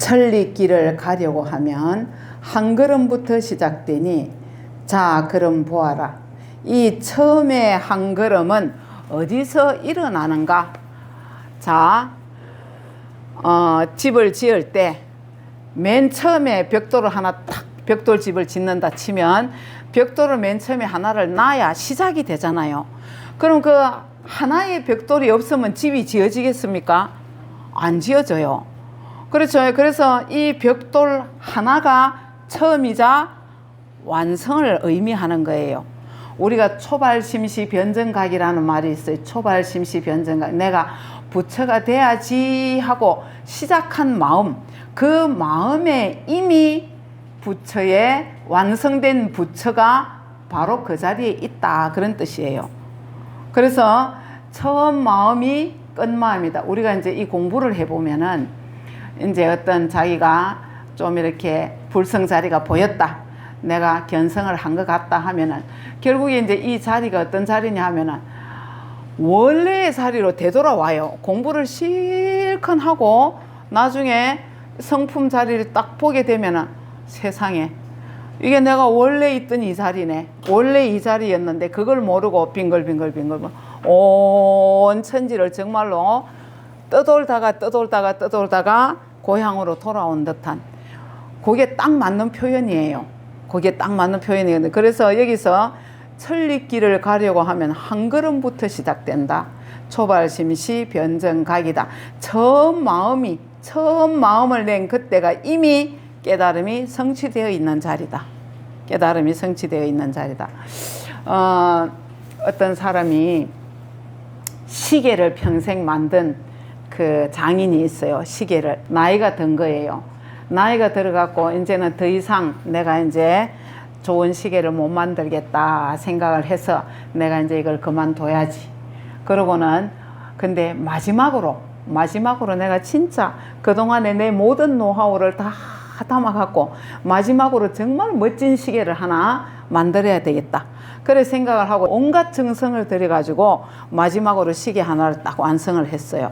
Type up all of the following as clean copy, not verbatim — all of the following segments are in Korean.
천리길을 가려고 하면 한 걸음부터 시작되니 자 그럼 보아라. 이 처음에 한 걸음은 어디서 일어나는가? 자, 집을 지을 때 맨 처음에 벽돌을 하나 탁 벽돌집을 짓는다 치면 벽돌을 맨 처음에 하나를 놔야 시작이 되잖아요. 그럼 그 하나의 벽돌이 없으면 집이 지어지겠습니까? 안 지어져요. 그렇죠. 그래서 이 벽돌 하나가 처음이자 완성을 의미하는 거예요. 우리가 초발심시변정각이라는 말이 있어요. 초발심시변정각. 내가 부처가 돼야지 하고 시작한 마음, 그 마음에 이미 부처의 완성된 부처가 바로 그 자리에 있다, 그런 뜻이에요. 그래서 처음 마음이 끝 마음이다. 우리가 이제 이 공부를 해보면은 이제 어떤 자기가 좀 이렇게 불성 자리가 보였다, 내가 견성을 한 것 같다 하면은 결국에 이제 이 자리가 어떤 자리냐 하면은 원래의 자리로 되돌아와요. 공부를 실컷 하고 나중에 성품 자리를 딱 보게 되면은 세상에 이게 내가 원래 있던 이 자리네, 원래 이 자리였는데 그걸 모르고 빙글빙글 온 천지를 정말로 떠돌다가 고향으로 돌아온 듯한, 그게 딱 맞는 표현이에요. 그게 딱 맞는 표현이거든요. 그래서 여기서 천리길을 가려고 하면 한 걸음부터 시작된다. 초발심시 변정각이다. 처음 마음을 낸 그때가 이미 깨달음이 성취되어 있는 자리다. 깨달음이 성취되어 있는 자리다. 어떤 사람이 시계를 평생 만든 그 장인이 있어요. 시계를. 나이가 든 거예요. 나이가 들어갖고 이제는 더 이상 내가 이제 좋은 시계를 못 만들겠다 생각을 해서 내가 이제 이걸 그만둬야지. 그러고는 근데 마지막으로 내가 진짜 그동안에 내 모든 노하우를 다 담아갖고 마지막으로 정말 멋진 시계를 하나 만들어야 되겠다, 그래 생각을 하고 온갖 정성을 들여가지고 마지막으로 시계 하나를 딱 완성을 했어요.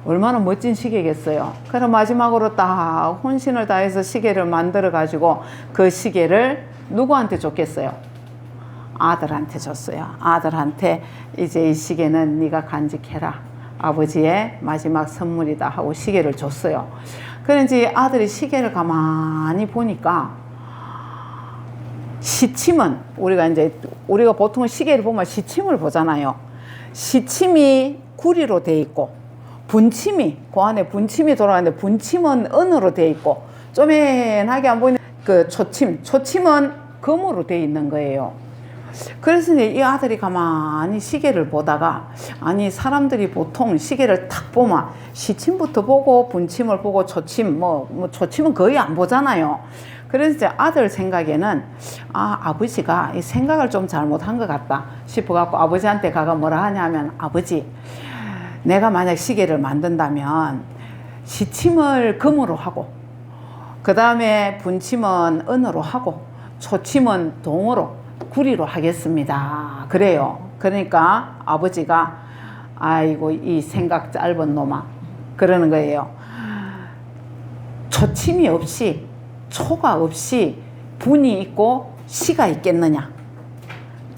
얼마나 멋진 시계겠어요. 그래서 마지막으로 딱 혼신을 다해서 시계를 만들어 가지고 그 시계를 누구한테 줬겠어요? 아들한테 줬어요. 아들한테 이제 이 시계는 네가 간직해라, 아버지의 마지막 선물이다 하고 시계를 줬어요. 그런지 아들이 시계를 가만히 보니까 시침은 우리가 보통 시계를 보면 시침을 보잖아요. 시침이 구리로 돼 있고 분침이 그 안에 분침이 돌아가는데 분침은 은으로 돼 있고 쪼맨하게 안 보이는 그 초침은 금으로 돼 있는 거예요. 그래서 이 아들이 가만히 시계를 보다가, 아니 사람들이 보통 시계를 탁 보면 시침부터 보고 분침을 보고 초침 초침은 거의 안 보잖아요. 그래서 이제 아들 생각에는 아버지가 이 생각을 좀 잘못한 것 같다 싶어 갖고 아버지한테 가가 뭐라 하냐면, 아버지, 내가 만약 시계를 만든다면 시침을 금으로 하고 그 다음에 분침은 은으로 하고 초침은 동으로 구리로 하겠습니다. 그래요. 그러니까 아버지가 아이고 이 생각 짧은 놈아 그러는 거예요. 초침이 없이 초가 없이 분이 있고 시가 있겠느냐.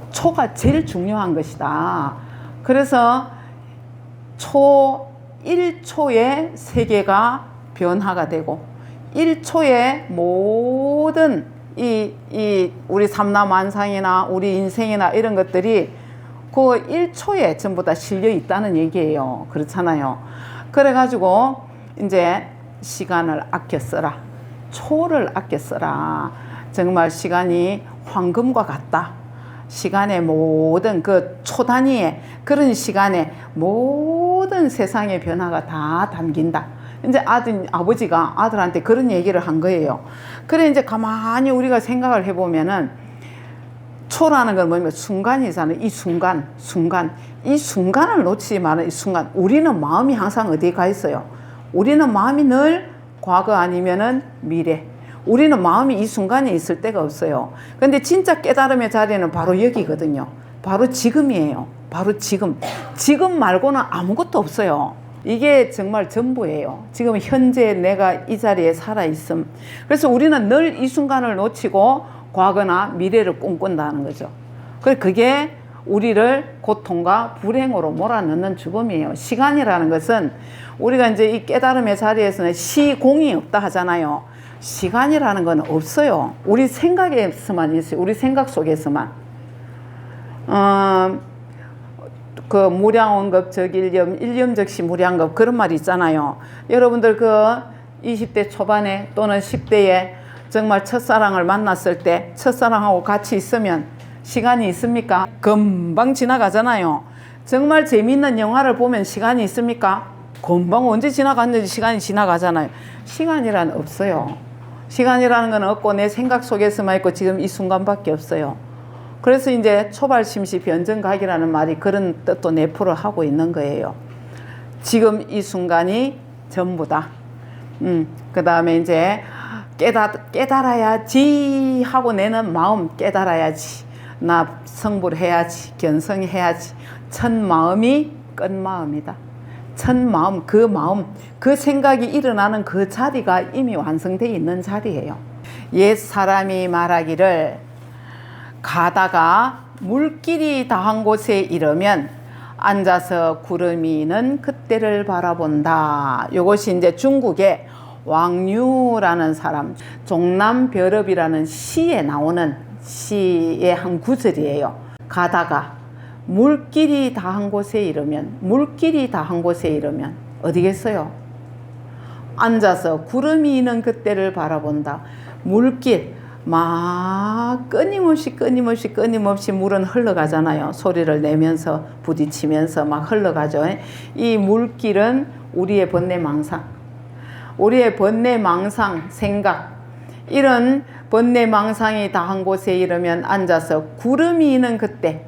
초가 제일 중요한 것이다. 그래서 1초에 세계가 변화가 되고 1초에 모든 우리 삼라만상이나 우리 인생이나 이런 것들이 그 1초에 전부 다 실려 있다는 얘기예요. 그렇잖아요. 그래가지고 이제 시간을 아껴 써라. 초를 아껴 써라. 정말 시간이 황금과 같다. 시간의 모든 그 초단위의 그런 시간에 모든 세상의 변화가 다 담긴다. 이제 아버지가 아들한테 그런 얘기를 한 거예요. 그래 이제 가만히 우리가 생각을 해보면은 초라는 건 뭐냐면 순간이잖아요. 이 순간을 놓치지 말아요. 이 순간. 우리는 마음이 항상 어디에 가 있어요? 우리는 마음이 늘 과거 아니면은 미래. 우리는 마음이 이 순간에 있을 때가 없어요. 근데 진짜 깨달음의 자리는 바로 여기거든요. 바로 지금이에요. 바로 지금. 지금 말고는 아무것도 없어요. 이게 정말 전부예요. 지금 현재 내가 이 자리에 살아있음. 그래서 우리는 늘 이 순간을 놓치고 과거나 미래를 꿈꾼다는 거죠. 그게 우리를 고통과 불행으로 몰아넣는 죽음이에요. 시간이라는 것은 우리가 이제 이 깨달음의 자리에서는 시공이 없다 하잖아요. 시간이라는 건 없어요. 우리 생각에서만 있어요. 우리 생각 속에서만. 그 무량원급 적일념, 일념즉시 무량급 그런 말이 있잖아요. 여러분들 그 20대 초반에 또는 10대에 정말 첫사랑을 만났을 때 첫사랑하고 같이 있으면 시간이 있습니까? 금방 지나가잖아요. 정말 재미있는 영화를 보면 시간이 있습니까? 금방 언제 지나갔는지 시간이 지나가잖아요. 시간이란 없어요. 시간이라는 건 없고 내 생각 속에서만 있고 지금 이 순간밖에 없어요. 그래서 이제 초발심시 변전각이라는 말이 그런 뜻도 내포를 하고 있는 거예요. 지금 이 순간이 전부다. 그 다음에 이제 깨달아야지 하고 내는 마음 깨달아야지. 나 성불해야지. 견성해야지. 첫 마음이 끝 마음이다. 첫 마음, 그 생각이 일어나는 그 자리가 이미 완성되어 있는 자리예요. 옛 사람이 말하기를 가다가 물길이 닿은 곳에 이르면 앉아서 구름이는 그때를 바라본다. 이것이 이제 중국의 왕류라는 사람, 종남벼럽이라는 시에 나오는 시의 한 구절이에요. 가다가 물길이 닿은 곳에 이르면, 물길이 닿은 곳에 이르면 어디겠어요? 앉아서 구름이 있는 그때를 바라본다. 물길, 막 끊임없이 물은 흘러가잖아요. 소리를 내면서 부딪히면서 막 흘러가죠. 이 물길은 우리의 번뇌망상, 우리의 번뇌망상 생각, 이런 번뇌망상이 닿은 곳에 이르면 앉아서 구름이 있는 그때,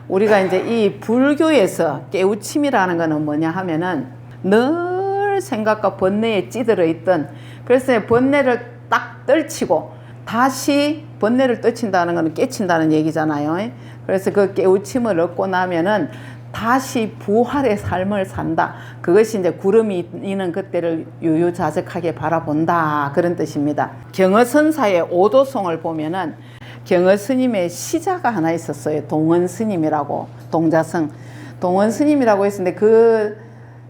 우리가 이제 이 불교에서 깨우침이라는 거는 뭐냐 하면은 늘 생각과 번뇌에 찌들어 있던, 그래서 번뇌를 딱 떨치고 다시 번뇌를 떨친다는 것은 깨친다는 얘기잖아요. 그래서 그 깨우침을 얻고 나면은 다시 부활의 삶을 산다. 그것이 이제 구름이 있는 그때를 유유자적하게 바라본다. 그런 뜻입니다. 경허선사의 오도송을 보면은 경허 스님의 시자가 하나 있었어요. 동원 스님이라고, 동자성 동원 스님이라고 했었는데 그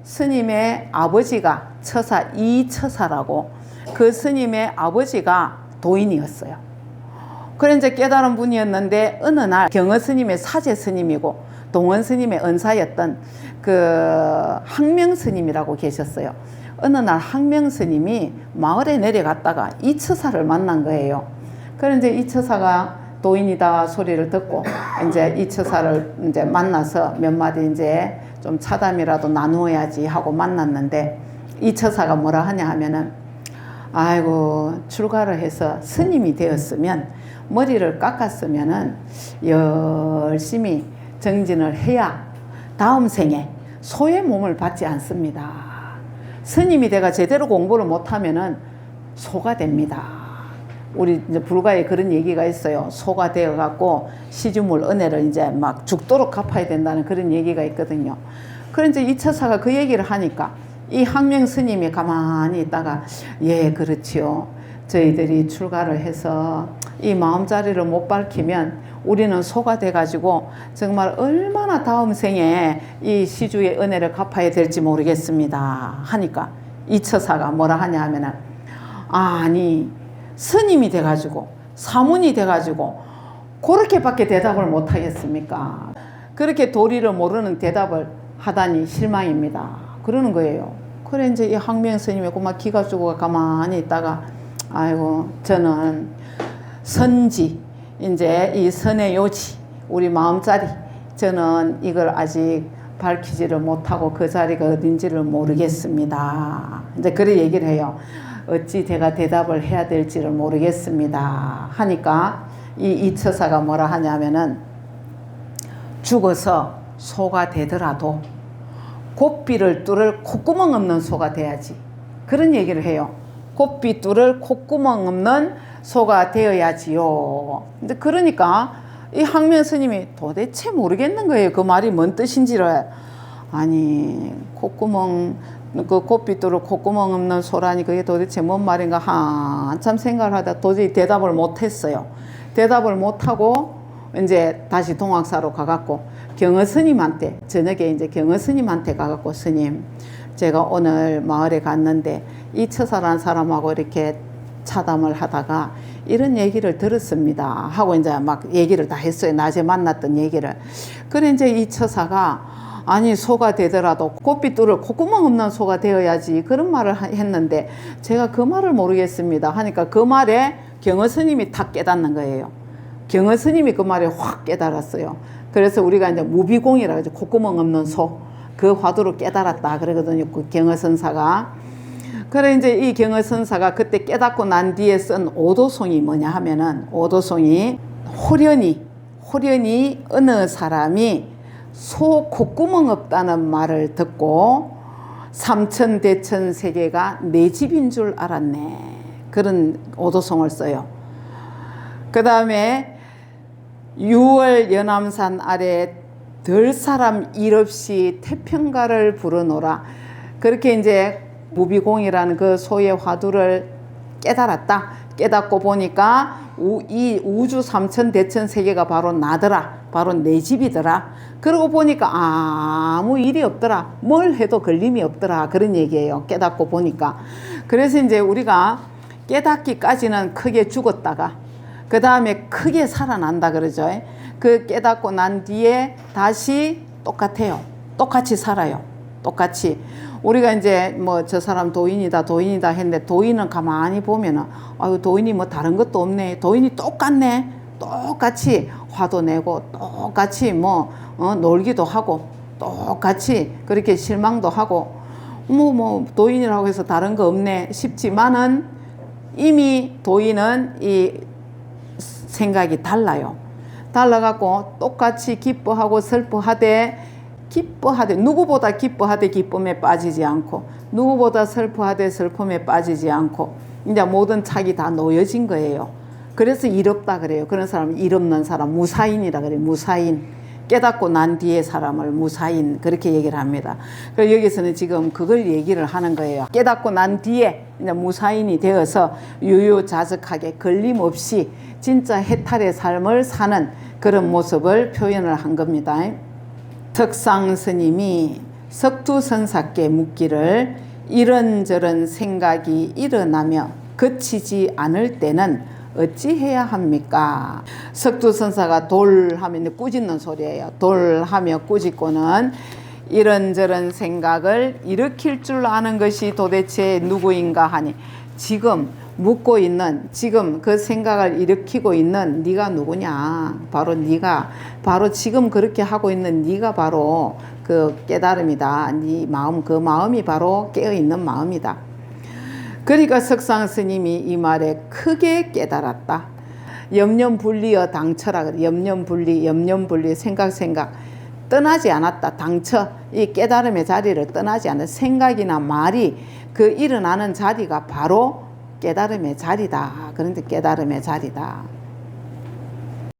스님의 아버지가 처사 이처사라고, 그 스님의 아버지가 도인이었어요. 그래 이제 깨달은 분이었는데 어느 날 경허 스님의 사제 스님이고 동원 스님의 은사였던 그 항명 스님이라고 계셨어요. 어느 날 항명 스님이 마을에 내려갔다가 이처사를 만난 거예요. 그래 이제 이처사가 도인이다 소리를 듣고 이제 이처사를 이제 만나서 몇 마디 이제 좀 차담이라도 나누어야지 하고 만났는데, 이처사가 뭐라 하냐 하면은, 아이고 출가를 해서 스님이 되었으면 머리를 깎았으면은 열심히 정진을 해야 다음 생에 소의 몸을 받지 않습니다. 스님이 돼가 제대로 공부를 못하면은 소가 됩니다. 우리 이제 불가에 그런 얘기가 있어요. 소가 되어갖고 시주물 은혜를 이제 막 죽도록 갚아야 된다는 그런 얘기가 있거든요. 그런데 이처사가 그 얘기를 하니까 이 항명 스님이 가만히 있다가, 예, 그렇지요. 저희들이 출가를 해서 이 마음자리를 못 밝히면 우리는 소가 돼가지고 정말 얼마나 다음 생에 이 시주의 은혜를 갚아야 될지 모르겠습니다. 하니까 이처사가 뭐라 하냐 하면은, 아니 스님이 돼가지고 사문이 돼가지고 그렇게밖에 대답을 못 하겠습니까? 그렇게 도리를 모르는 대답을 하다니 실망입니다. 그러는 거예요. 그래 이제 이 항명 스님이 막 기가 죽어가 가만히 있다가, 아이고 저는 선지, 이제 이 선의 요지, 우리 마음자리, 저는 이걸 아직 밝히지를 못하고 그 자리가 어딘지를 모르겠습니다. 이제 그래 얘기를 해요. 어찌 제가 대답을 해야 될지를 모르겠습니다. 하니까 이 이처사가 뭐라 하냐면은, 죽어서 소가 되더라도 곱비를 뚫을 콧구멍 없는 소가 돼야지. 그런 얘기를 해요. 곱비 뚫을 콧구멍 없는 소가 되어야지요. 근데 그러니까 이 항명 스님이 도대체 모르겠는 거예요. 그 말이 뭔 뜻인지를. 아니 콧구멍 그 곱빗도로 콧구멍 없는 소라니 그게 도대체 뭔 말인가 한참 생각을 하다 도저히 대답을 못했어요. 대답을 못하고 이제 다시 동학사로 가갖고 경허 스님한테 저녁에 이제 경허 스님한테 가갖고 스님 제가 오늘 마을에 갔는데 이 처사라는 사람하고 이렇게 차담을 하다가 이런 얘기를 들었습니다 하고 이제 막 얘기를 다 했어요. 낮에 만났던 얘기를. 그래 이제 이 처사가 아니 소가 되더라도 곱빗뚫을 콧구멍 없는 소가 되어야지 그런 말을 했는데 제가 그 말을 모르겠습니다 하니까 그 말에 경허 스님이 탁 깨닫는 거예요. 경허 스님이 그 말에 확 깨달았어요. 그래서 우리가 이제 무비공이라고 하죠. 콧구멍 없는 소. 그 화두를 깨달았다 그러거든요. 그 경허 선사가. 그래 이제 이 경허 선사가 그때 깨닫고 난 뒤에 쓴 오도송이 뭐냐 하면은 오도송이 호련히 어느 사람이 소 콧구멍 없다는 말을 듣고 삼천대천 세계가 내 집인 줄 알았네. 그런 오도송을 써요. 그 다음에 6월 연암산 아래 덜 사람 일 없이 태평가를 부르노라. 그렇게 이제 무비공이라는 그 소의 화두를 깨달았다. 깨닫고 보니까 이 우주 삼천대천 세계가 바로 나더라. 바로 내 집이더라. 그러고 보니까 아무 일이 없더라. 뭘 해도 걸림이 없더라. 그런 얘기예요. 깨닫고 보니까. 그래서 이제 우리가 깨닫기까지는 크게 죽었다가 그 다음에 크게 살아난다 그러죠. 그 깨닫고 난 뒤에 다시 똑같아요. 똑같이 살아요. 똑같이. 우리가 이제 뭐 저 사람 도인이다 했는데 도인은 가만히 보면은 아유 도인이 뭐 다른 것도 없네. 도인이 똑같네. 똑같이 화도 내고 똑같이 뭐 놀기도 하고 똑같이 그렇게 실망도 하고 뭐 도인이라고 해서 다른 거 없네 싶지만은 이미 도인은 이 생각이 달라요. 달라갖고 똑같이 기뻐하고 슬퍼하되 누구보다 기뻐하되 기쁨에 빠지지 않고 누구보다 슬퍼하되 슬픔에 빠지지 않고 이제 모든 착이 다 놓여진 거예요. 그래서 일 없다 그래요. 그런 사람 일 없는 사람 무사인이라 그래요. 무사인. 깨닫고 난 뒤에 사람을 무사인 그렇게 얘기를 합니다. 그래서 여기서는 지금 그걸 얘기를 하는 거예요. 깨닫고 난 뒤에 이제 무사인이 되어서 유유자적하게 걸림없이 진짜 해탈의 삶을 사는 그런 모습을 표현을 한 겁니다. 덕상 스님이 석두선사께 묻기를 이런저런 생각이 일어나며 그치지 않을 때는 어찌해야 합니까? 석두선사가 돌 하면 꾸짖는 소리예요. 돌 하며 꾸짖고는 이런저런 생각을 일으킬 줄 아는 것이 도대체 누구인가 하니 지금 묻고 있는 지금 그 생각을 일으키고 있는 네가 누구냐? 바로 네가 바로 지금 그렇게 하고 있는 네가 바로 그 깨달음이다. 네 마음 그 마음이 바로 깨어 있는 마음이다. 그러니까 석상 스님이 이 말에 크게 깨달았다. 염념분리여 당처라 그래. 염념분리 생각 떠나지 않았다. 당처 이 깨달음의 자리를 떠나지 않은 생각이나 말이 그 일어나는 자리가 바로 깨달음의 자리다. 그런데 깨달음의 자리다.